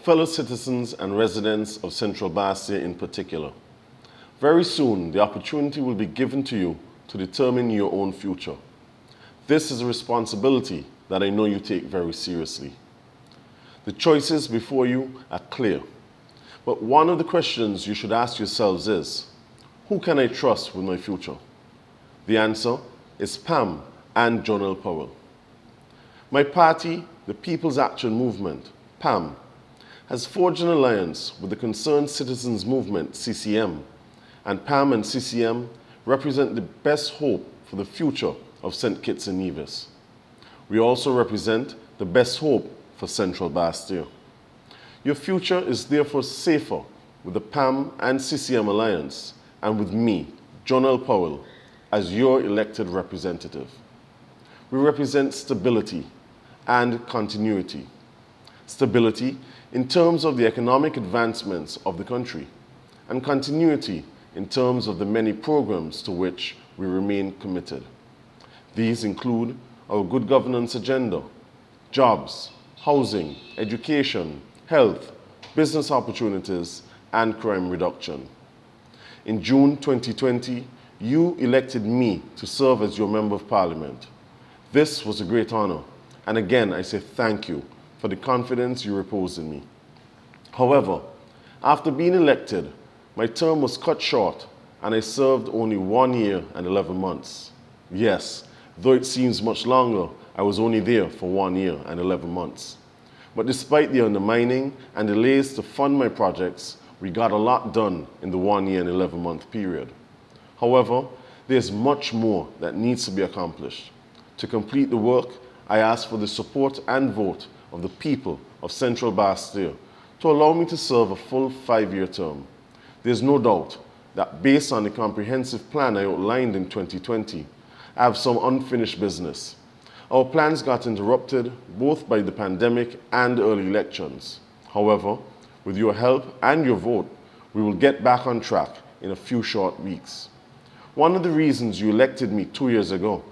Fellow citizens and residents of Central Basseterre in particular, very soon the opportunity will be given to you to determine your own future. This is a responsibility that I know you take very seriously. The choices before you are clear, but one of the questions you should ask yourselves is, who can I trust with my future? The answer is Pam and Jonel Powell. My party, the People's Action Movement, PAM, has forged an alliance with the Concerned Citizens Movement, CCM, and PAM and CCM represent the best hope for the future of St. Kitts and Nevis. We also represent the best hope for Central Basseterre. Your future is therefore safer with the PAM and CCM alliance and with me, Jonel Powell, as your elected representative. We represent stability and continuity. Stability in terms of the economic advancements of the country, and continuity in terms of the many programs to which we remain committed. These include our good governance agenda, jobs, housing, education, health, business opportunities, and crime reduction. In June 2020, you elected me to serve as your Member of Parliament. This was a great honor, and again I say thank you for the confidence you repose in me. However, after being elected, my term was cut short and I served only 1 year and 11 months. Yes, though it seems much longer, I was only there for 1 year and 11 months. But despite the undermining and delays to fund my projects, we got a lot done in the 1 year and 11 month period. However, there's much more that needs to be accomplished. To complete the work, I ask for the support and vote of the people of Central Basseterre to allow me to serve a full 5-year term. There's no doubt that based on the comprehensive plan I outlined in 2020, I have some unfinished business. Our plans got interrupted both by the pandemic and early elections. However, with your help and your vote, we will get back on track in a few short weeks. One of the reasons you elected me 2 years ago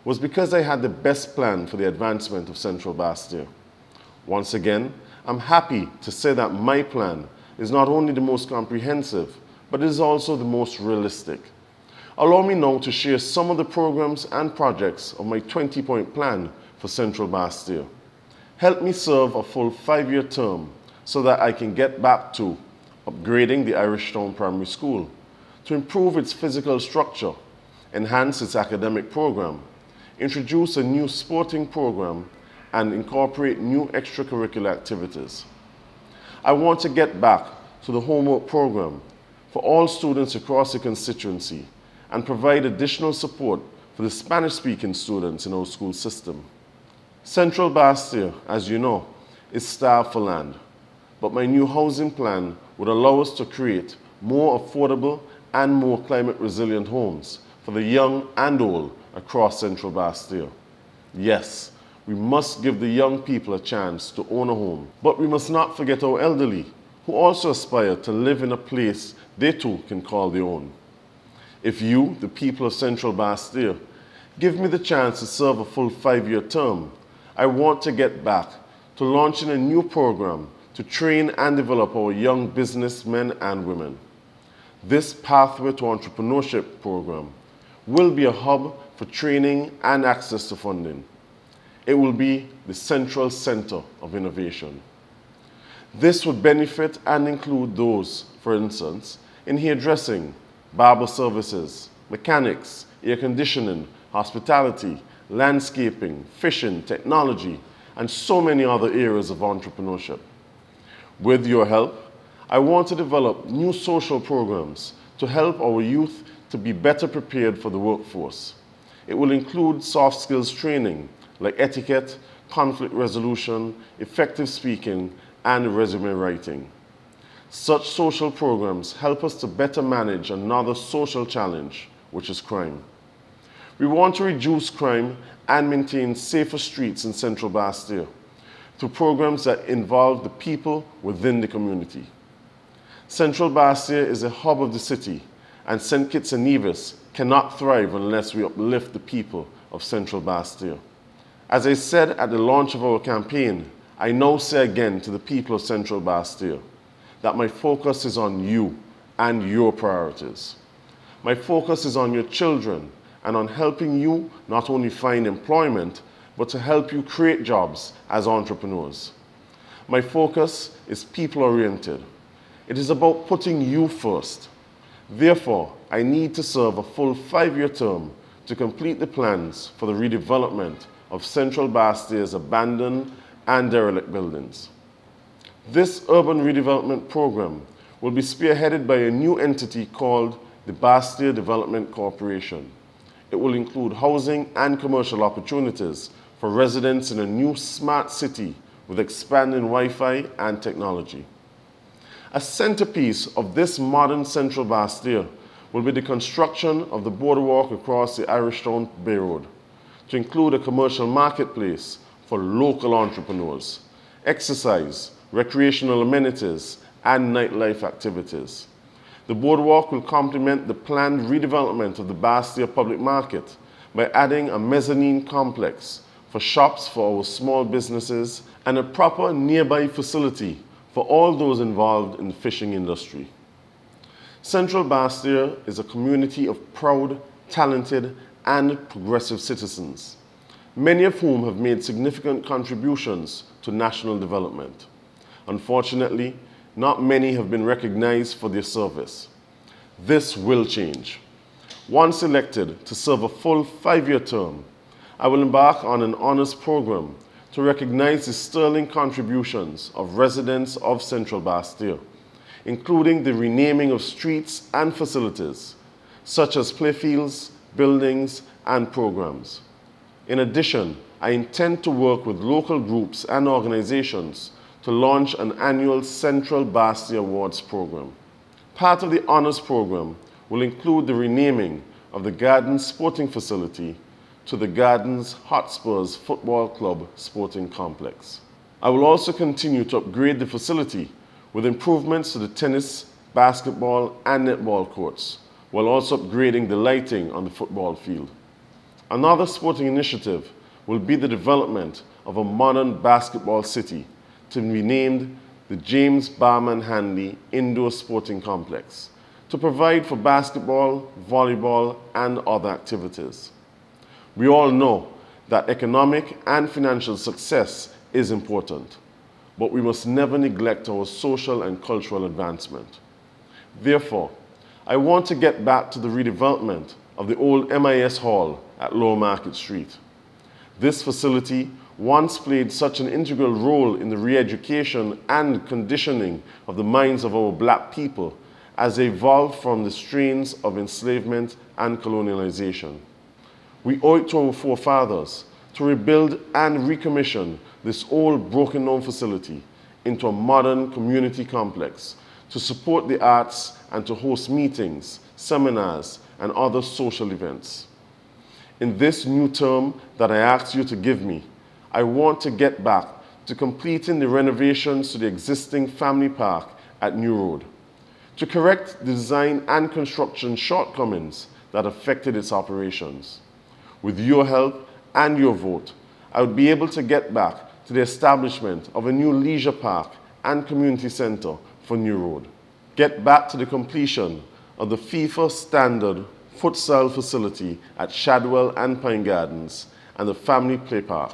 was because I had the best plan for the advancement of Central Basseterre. Once again, I'm happy to say that my plan is not only the most comprehensive, but it is also the most realistic. Allow me now to share some of the programs and projects of my 20-point plan for Central Basseterre. Help me serve a full 5-year term so that I can get back to upgrading the Irish Town Primary School, to improve its physical structure, enhance its academic program, introduce a new sporting program, and incorporate new extracurricular activities. I want to get back to the homework program for all students across the constituency and provide additional support for the Spanish-speaking students in our school system. Central Basseterre, as you know, is starved for land, but my new housing plan would allow us to create more affordable and more climate-resilient homes for the young and old across Central Basseterre. Yes, we must give the young people a chance to own a home, but we must not forget our elderly, who also aspire to live in a place they too can call their own. If you, the people of Central Basseterre, give me the chance to serve a full 5-year term, I want to get back to launching a new program to train and develop our young businessmen and women. This Pathway to Entrepreneurship program will be a hub for training and access to funding. It will be the central center of innovation. This would benefit and include those, for instance, in hairdressing, barber services, mechanics, air conditioning, hospitality, landscaping, fishing, technology, and so many other areas of entrepreneurship. With your help, I want to develop new social programs to help our youth to be better prepared for the workforce. It will include soft skills training like etiquette, conflict resolution, effective speaking, and resume writing. Such social programs help us to better manage another social challenge, which is crime. We want to reduce crime and maintain safer streets in Central Basseterre through programs that involve the people within the community. Central Basseterre is a hub of the city, and St. Kitts and Nevis cannot thrive unless we uplift the people of Central Basseterre. As I said at the launch of our campaign, I now say again to the people of Central Basseterre that my focus is on you and your priorities. My focus is on your children and on helping you not only find employment, but to help you create jobs as entrepreneurs. My focus is people-oriented. It is about putting you first. Therefore, I need to serve a full 5-year term to complete the plans for the redevelopment of Central Basseterre's abandoned and derelict buildings. This urban redevelopment program will be spearheaded by a new entity called the Basseterre Development Corporation. It will include housing and commercial opportunities for residents in a new smart city with expanding Wi-Fi and technology. A centerpiece of this modern Central Basseterre will be the construction of the boardwalk across the Irishtown Bay Road to include a commercial marketplace for local entrepreneurs, exercise, recreational amenities, and nightlife activities. The boardwalk will complement the planned redevelopment of the Basseterre Public Market by adding a mezzanine complex for shops for our small businesses and a proper nearby facility for all those involved in the fishing industry. Central Basseterre is a community of proud, talented, and progressive citizens, many of whom have made significant contributions to national development. Unfortunately, not many have been recognized for their service. This will change. Once elected to serve a full 5-year term, I will embark on an honors program to recognize the sterling contributions of residents of Central Basseterre, including the renaming of streets and facilities, such as playfields, buildings, and programs. In addition, I intend to work with local groups and organizations to launch an annual Central Basseterre Awards program. Part of the honors program will include the renaming of the Gardens Sporting Facility to the Gardens Hotspurs Football Club Sporting Complex. I will also continue to upgrade the facility with improvements to the tennis, basketball, and netball courts, while also upgrading the lighting on the football field. Another sporting initiative will be the development of a modern basketball city to be named the James Barman Hanley Indoor Sporting Complex to provide for basketball, volleyball, and other activities. We all know that economic and financial success is important, but we must never neglect our social and cultural advancement. Therefore, I want to get back to the redevelopment of the old MIS Hall at Lower Market Street. This facility once played such an integral role in the re-education and conditioning of the minds of our black people as they evolved from the strains of enslavement and colonialization. We owe it to our forefathers to rebuild and recommission this old broken-down facility into a modern community complex to support the arts and to host meetings, seminars, and other social events. In this new term that I ask you to give me, I want to get back to completing the renovations to the existing family park at New Road, to correct the design and construction shortcomings that affected its operations. With your help and your vote, I would be able to get back to the establishment of a new leisure park and community center for New Road. Get back to the completion of the FIFA standard futsal facility at Shadwell and Pine Gardens and the family play park.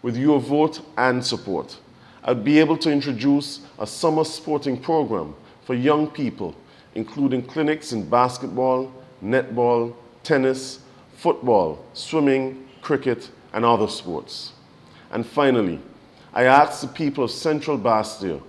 With your vote and support, I'd be able to introduce a summer sporting program for young people, including clinics in basketball, netball, tennis, football, swimming, cricket, and other sports. And finally, I ask the people of Central Basseterre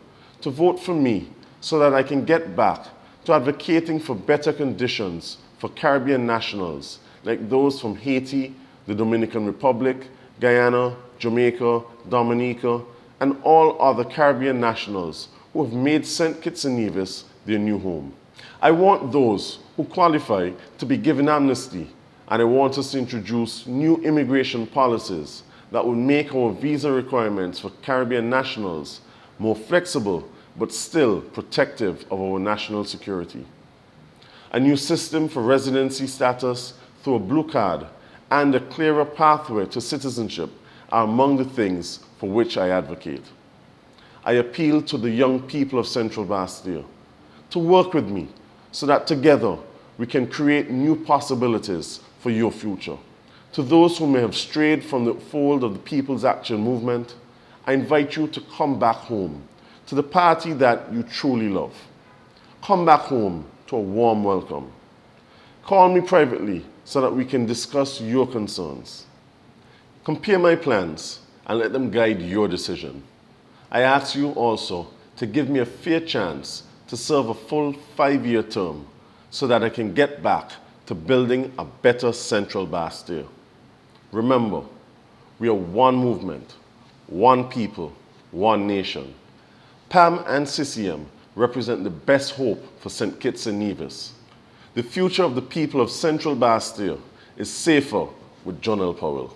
to vote for me so that I can get back to advocating for better conditions for Caribbean nationals like those from Haiti, the Dominican Republic, Guyana, Jamaica, Dominica, and all other Caribbean nationals who have made St. Kitts and Nevis their new home. I want those who qualify to be given amnesty, and I want us to introduce new immigration policies that will make our visa requirements for Caribbean nationals more flexible but still protective of our national security. A new system for residency status through a blue card and a clearer pathway to citizenship are among the things for which I advocate. I appeal to the young people of Central Basseterre to work with me so that together we can create new possibilities for your future. To those who may have strayed from the fold of the People's Action Movement, I invite you to come back home to the party that you truly love. Come back home to a warm welcome. Call me privately so that we can discuss your concerns. Compare my plans and let them guide your decision. I ask you also to give me a fair chance to serve a full 5-year term so that I can get back to building a better Central Basseterre. Remember, we are one movement, one people, one nation. PAM and CCM represent the best hope for St. Kitts and Nevis. The future of the people of Central Basseterre is safer with Jonel Powell.